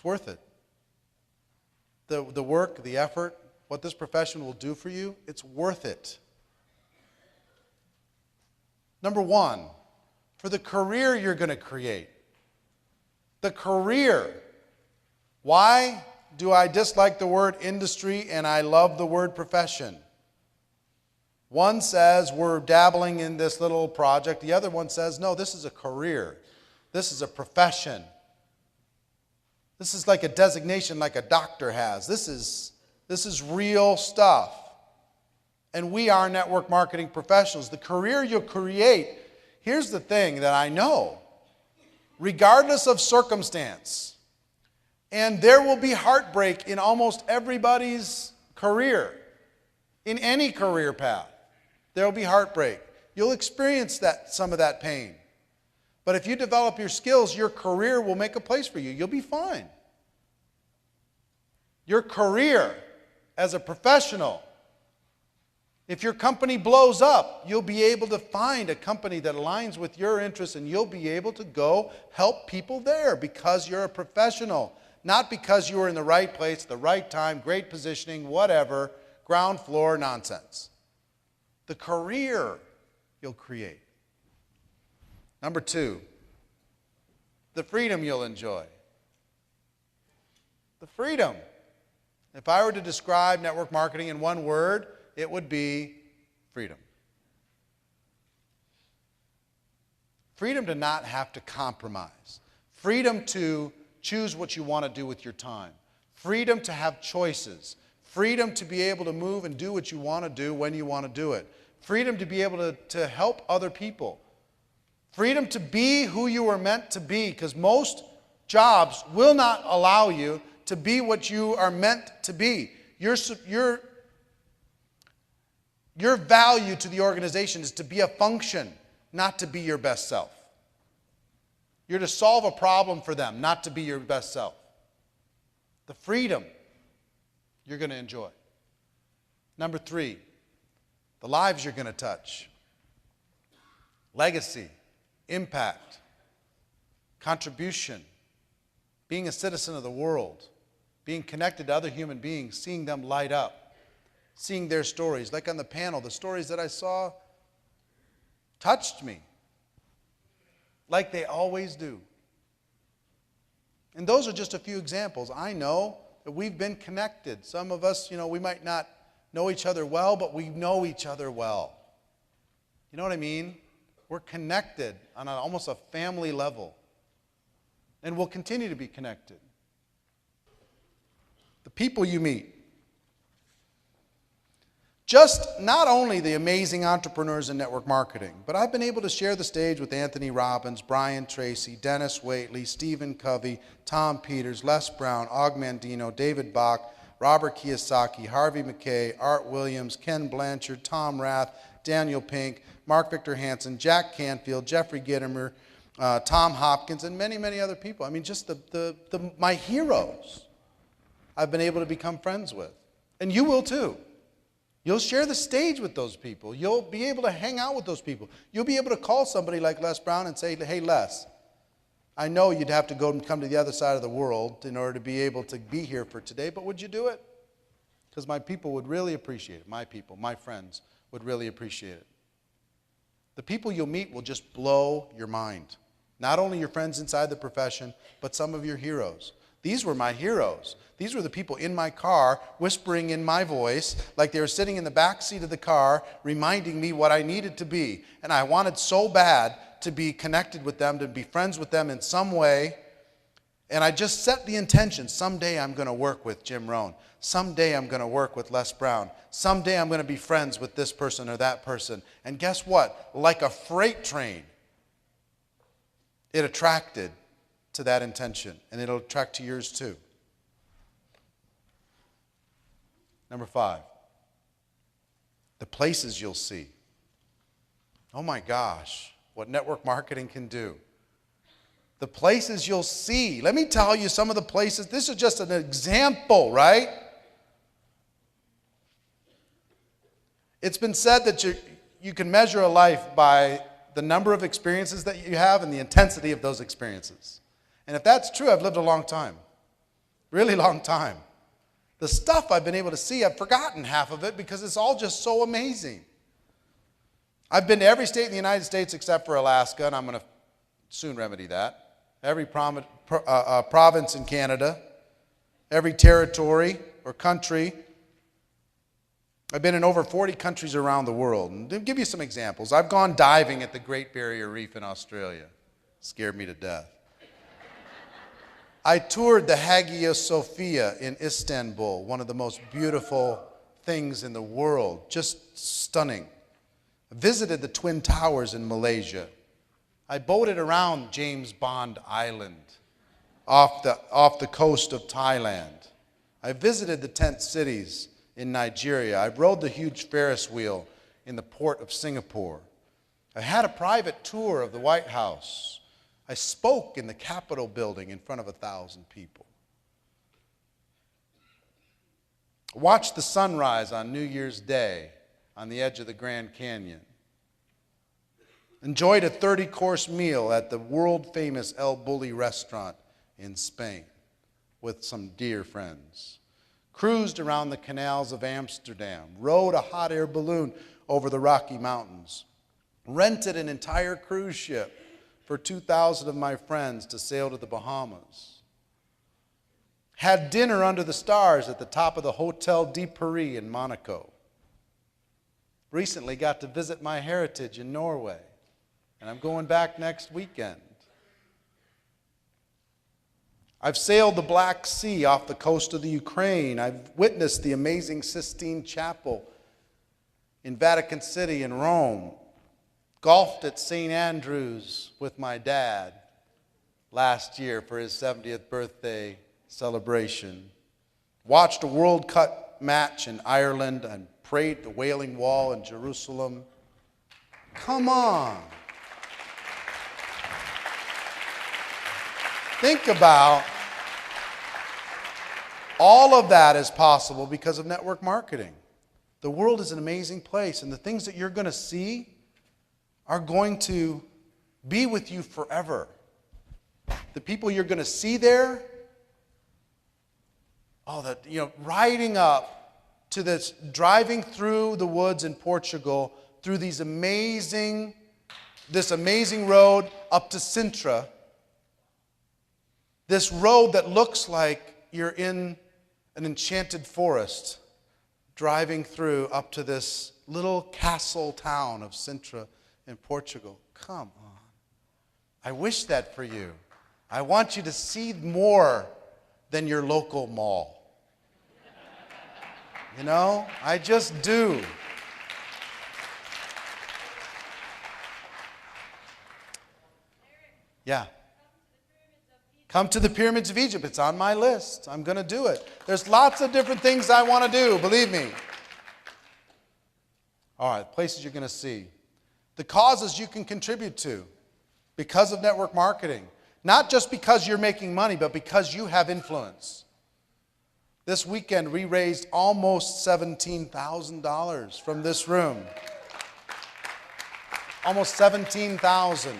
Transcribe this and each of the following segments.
It's worth it. The work, the effort, what this profession will do for you, it's worth it. Number one, for the career you're going to create. The career. Why do I dislike the word industry and I love the word profession? One says we're dabbling in this little project. The other one says, no, this is a career. This is a profession. This is like a designation like a doctor has. This is real stuff. And we are network marketing professionals. The career you'll create, here's the thing that I know. Regardless of circumstance, and there will be heartbreak in almost everybody's career, in any career path, there will be heartbreak. You'll experience some of that pain. But if you develop your skills, your career will make a place for you. You'll be fine. Your career as a professional, if your company blows up, you'll be able to find a company that aligns with your interests and you'll be able to go help people there because you're a professional, not because you were in the right place, the right time, great positioning, whatever, ground floor nonsense. The career you'll create. Number two, the freedom you'll enjoy. The freedom. If I were to describe network marketing in one word, it would be freedom. Freedom to not have to compromise. Freedom to choose what you want to do with your time. Freedom to have choices. Freedom to be able to move and do what you want to do when you want to do it. Freedom to be able to help other people. Freedom to be who you were meant to be, because most jobs will not allow you to be what you are meant to be. Your value to the organization is to be a function, not to be your best self. You're to solve a problem for them, not to be your best self. The freedom you're going to enjoy. Number three, the lives you're going to touch. Legacy, impact, contribution, being a citizen of the world, being connected to other human beings, seeing them light up, seeing their stories. Like on the panel, the stories that I saw touched me, like they always do. And those are just a few examples. I know that we've been connected. Some of us, we might not know each other well, but we know each other well. You know what I mean? We're connected on almost a family level. And we'll continue to be connected. The people you meet. Just not only the amazing entrepreneurs in network marketing, but I've been able to share the stage with Anthony Robbins, Brian Tracy, Dennis Waitley, Stephen Covey, Tom Peters, Les Brown, Og Mandino, David Bach, Robert Kiyosaki, Harvey McKay, Art Williams, Ken Blanchard, Tom Rath, Daniel Pink, Mark Victor Hansen, Jack Canfield, Jeffrey Gittimer, Tom Hopkins, and many, many other people. I mean, just my heroes I've been able to become friends with. And you will too. You'll share the stage with those people. You'll be able to hang out with those people. You'll be able to call somebody like Les Brown and say, hey, Les, I know you'd have to go and come to the other side of the world in order to be able to be here for today, but would you do it? Because my people would really appreciate it. My people, my friends would really appreciate it. The people you'll meet will just blow your mind. Not only your friends inside the profession, but some of your heroes. These were my heroes. These were the people in my car whispering in my voice like they were sitting in the back seat of the car reminding me what I needed to be. And I wanted so bad to be connected with them, to be friends with them in some way. And I just set the intention. Someday I'm going to work with Jim Rohn. Someday I'm going to work with Les Brown. Someday I'm going to be friends with this person or that person. And guess what? Like a freight train, it attracted to that intention. And it'll attract to yours too. Number 5, the places you'll see. Oh my gosh, what network marketing can do. The places you'll see. Let me tell you some of the places. This is just an example, right? It's been said that you can measure a life by the number of experiences that you have and the intensity of those experiences. And if that's true, I've lived a long time. Really long time. The stuff I've been able to see, I've forgotten half of it because it's all just so amazing. I've been to every state in the United States except for Alaska, and I'm going to soon remedy that. Every province in Canada, every territory or country. I've been in over 40 countries around the world. And to give you some examples, I've gone diving at the Great Barrier Reef in Australia. Scared me to death. I toured the Hagia Sophia in Istanbul, one of the most beautiful things in the world, just stunning. I visited the Twin Towers in Malaysia. I boated around James Bond Island off the coast of Thailand. I visited the tent cities in Nigeria. I rode the huge Ferris wheel in the port of Singapore. I had a private tour of the White House. I spoke in the Capitol building in front of 1,000 people. Watched the sunrise on New Year's Day on the edge of the Grand Canyon. Enjoyed a 30-course meal at the world-famous El Bulli restaurant in Spain with some dear friends. Cruised around the canals of Amsterdam. Rode a hot air balloon over the Rocky Mountains. Rented an entire cruise ship for 2,000 of my friends to sail to the Bahamas. Had dinner under the stars at the top of the Hotel de Paris in Monaco. Recently got to visit my heritage in Norway, and I'm going back next weekend. I've sailed the Black Sea off the coast of the Ukraine. I've witnessed the amazing Sistine Chapel in Vatican City in Rome. Golfed at St. Andrews with my dad last year for his 70th birthday celebration. Watched a World Cup match in Ireland and prayed at the Wailing Wall in Jerusalem. Come on. Think about all of that is possible because of network marketing. The world is an amazing place, and the things that you're going to see are going to be with you forever. The people you're going to see there, riding up to this, driving through the woods in Portugal, through this amazing road up to Sintra, this road that looks like you're in an enchanted forest, driving through up to this little castle town of Sintra in Portugal. Come on. I wish that for you. I want you to see more than your local mall. You know, I just do. Yeah. Come to the pyramids of Egypt. It's on my list. I'm going to do it. There's lots of different things I want to do, believe me. All right, places you're going to see. The causes you can contribute to because of network marketing. Not just because you're making money, but because you have influence. This weekend, we raised almost $17,000 from this room. Almost $17,000.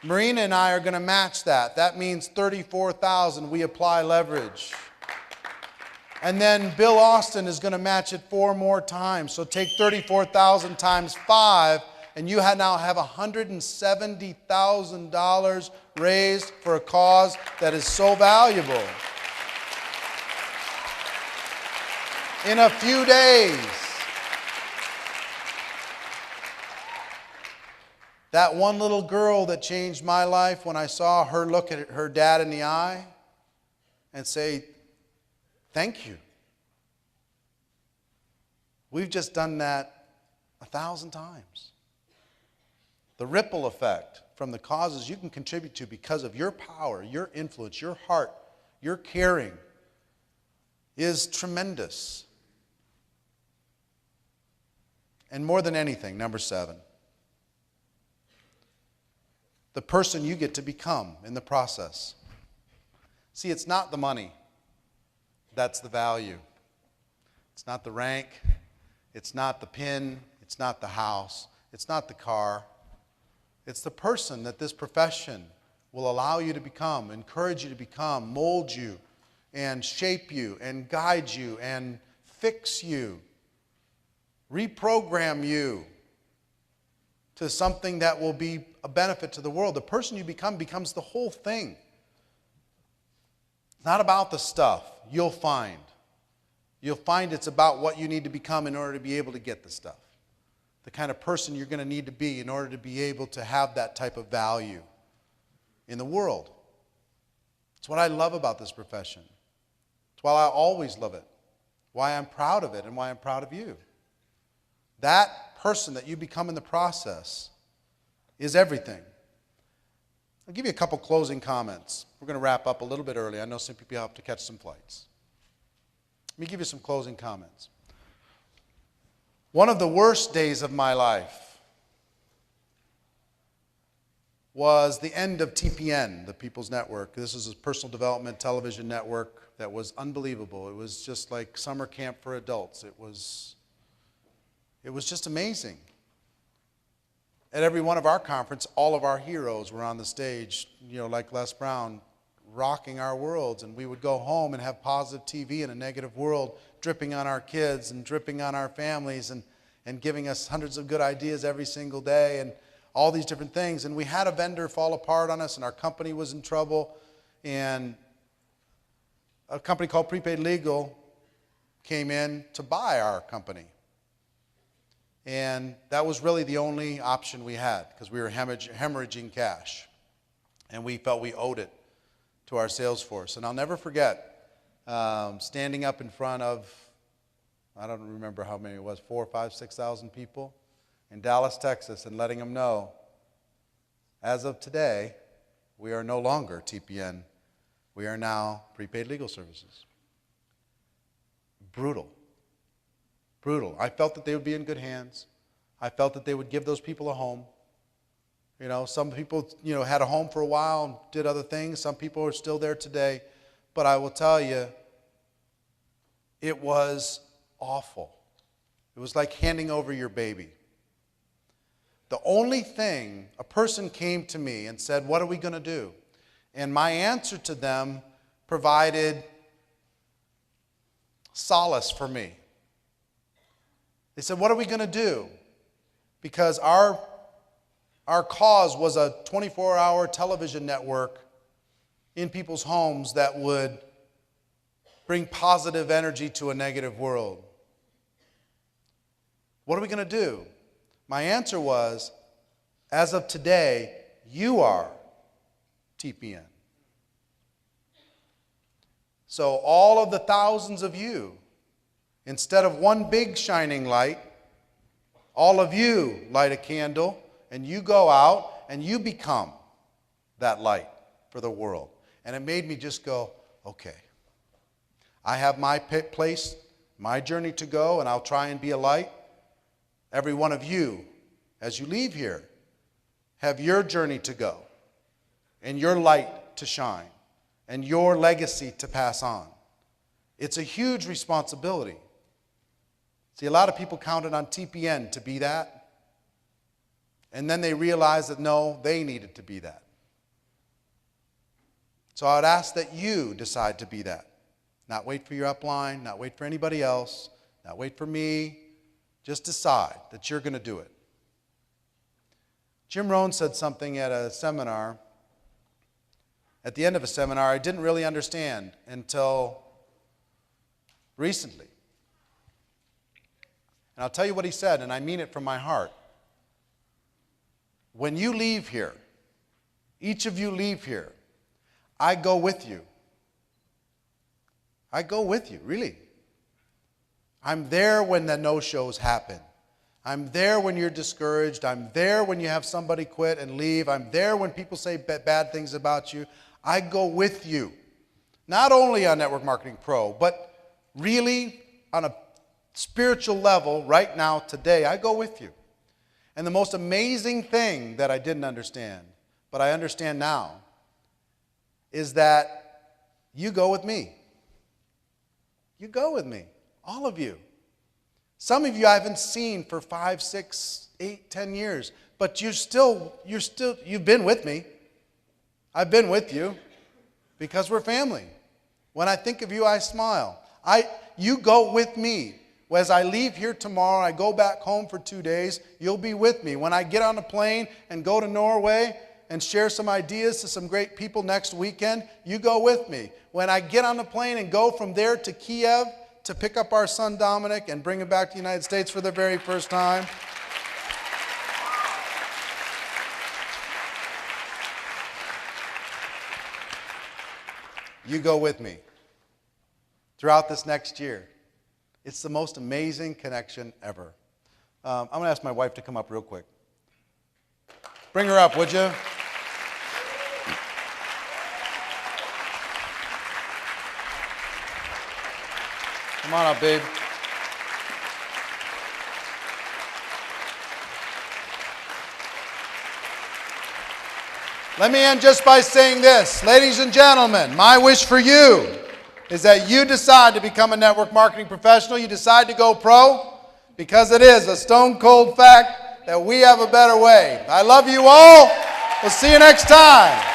Marina and I are going to match that. That means $34,000. We apply leverage. And then Bill Austin is going to match it 4 more times. So take 34,000 times 5, and you now have $170,000 raised for a cause that is so valuable. In a few days. That one little girl that changed my life when I saw her look at her dad in the eye and say, thank you. We've just done that 1,000 times. The ripple effect from the causes you can contribute to because of your power, your influence, your heart, your caring is tremendous. And more than anything, number 7, the person you get to become in the process. See, it's not the money. That's the value. It's not the rank. It's not the pin. It's not the house. It's not the car. It's the person that this profession will allow you to become, encourage you to become, mold you and shape you and guide you and fix you, reprogram you to something that will be a benefit to the world. The person you become becomes the whole thing. It's not about the stuff. You'll find it's about what you need to become in order to be able to get the stuff. The kind of person you're going to need to be in order to be able to have that type of value in the world. It's what I love about this profession. It's why I always love it. Why I'm proud of it and why I'm proud of you. That person that you become in the process is everything. I'll give you a couple closing comments. We're going to wrap up a little bit early. I know some people have to catch some flights. Let me give you some closing comments. One of the worst days of my life was the end of TPN, the People's Network. This is a personal development television network that was unbelievable. It was just like summer camp for adults. It was just amazing. At every one of our conference, all of our heroes were on the stage, like Les Brown, rocking our worlds. And we would go home and have positive TV in a negative world, dripping on our kids and dripping on our families and giving us hundreds of good ideas every single day and all these different things. And we had a vendor fall apart on us, and our company was in trouble. And a company called Prepaid Legal came in to buy our company. And that was really the only option we had, because we were hemorrhaging cash. And we felt we owed it to our sales force. And I'll never forget standing up in front of, I don't remember how many it was, 4,000, 5,000, 6,000 people in Dallas, Texas, and letting them know, as of today, we are no longer TPN. We are now Prepaid Legal Services. Brutal. Brutal. I felt that they would be in good hands. I felt that they would give those people a home. Some people, had a home for a while and did other things. Some people are still there today. But I will tell you, it was awful. It was like handing over your baby. The only thing, a person came to me and said, "What are we going to do?" And my answer to them provided solace for me. They said, "What are we going to do?" Because our cause was a 24-hour television network in people's homes that would bring positive energy to a negative world. What are we going to do? My answer was, as of today, you are TPN. So all of the thousands of you, instead of one big shining light, all of you light a candle and you go out and you become that light for the world. And it made me just go, okay, I have my place, my journey to go, and I'll try and be a light. Every one of you, as you leave here, have your journey to go and your light to shine and your legacy to pass on. It's a huge responsibility. See, a lot of people counted on TPN to be that. And then they realized that no, they needed to be that. So I would ask that you decide to be that. Not wait for your upline, not wait for anybody else, not wait for me. Just decide that you're going to do it. Jim Rohn said something at a seminar. At the end of a seminar, I didn't really understand until recently. And I'll tell you what he said, and I mean it from my heart. When you leave here, each of you leave here, I go with you. I go with you, really. I'm there when the no-shows happen. I'm there when you're discouraged. I'm there when you have somebody quit and leave. I'm there when people say bad things about you. I go with you. Not only on Network Marketing Pro, but really on a spiritual level right now, today, I go with you. And the most amazing thing that I didn't understand, but I understand now, is that you go with me. You go with me. All of you. Some of you I haven't seen for 5, 6, 8, 10 years, but you've been with me. I've been with you because we're family. When I think of you, I smile. You go with me. As I leave here tomorrow and I go back home for 2 days, you'll be with me. When I get on a plane and go to Norway and share some ideas to some great people next weekend, you go with me. When I get on the plane and go from there to Kiev to pick up our son Dominic and bring him back to the United States for the very first time, you go with me throughout this next year. It's the most amazing connection ever. I'm going to ask my wife to come up real quick. Bring her up, would you? Come on up, babe. Let me end just by saying this. Ladies and gentlemen, my wish for you is that you decide to become a network marketing professional. You decide to go pro, because it is a stone cold fact that we have a better way. I love you all. We'll see you next time.